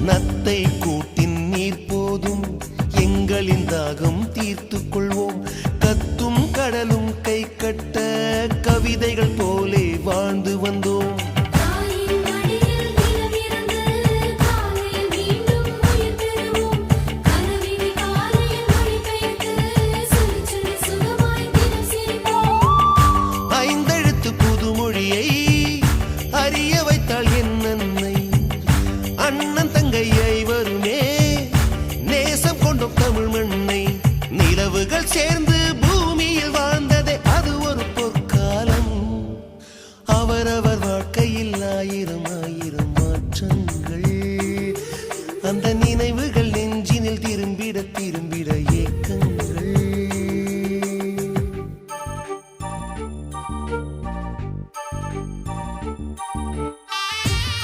நத்தை கூட்டின் நீர் போதும் எங்களின் தாகம் தீர்த்து கொள்வோம். கத்தும் கடலும் கை கட்ட கவிதைகள் போலே வாழ்ந்து வந்தோம். ஐந்தெழுத்து புதுமொழியை அறிய வைத்தாள் என் அன்னை. அண்ணன் தங்கை ஐவருமே நேசம் கொண்டோம் தமிழ் மண்ணை. நிலவுகள் சேர்ந்து பூமியில் வாழ்ந்ததே அது ஒரு பொற்காலம். அவரவர் வாழ்க்கையில் ஆயிரம் ஆயிரம்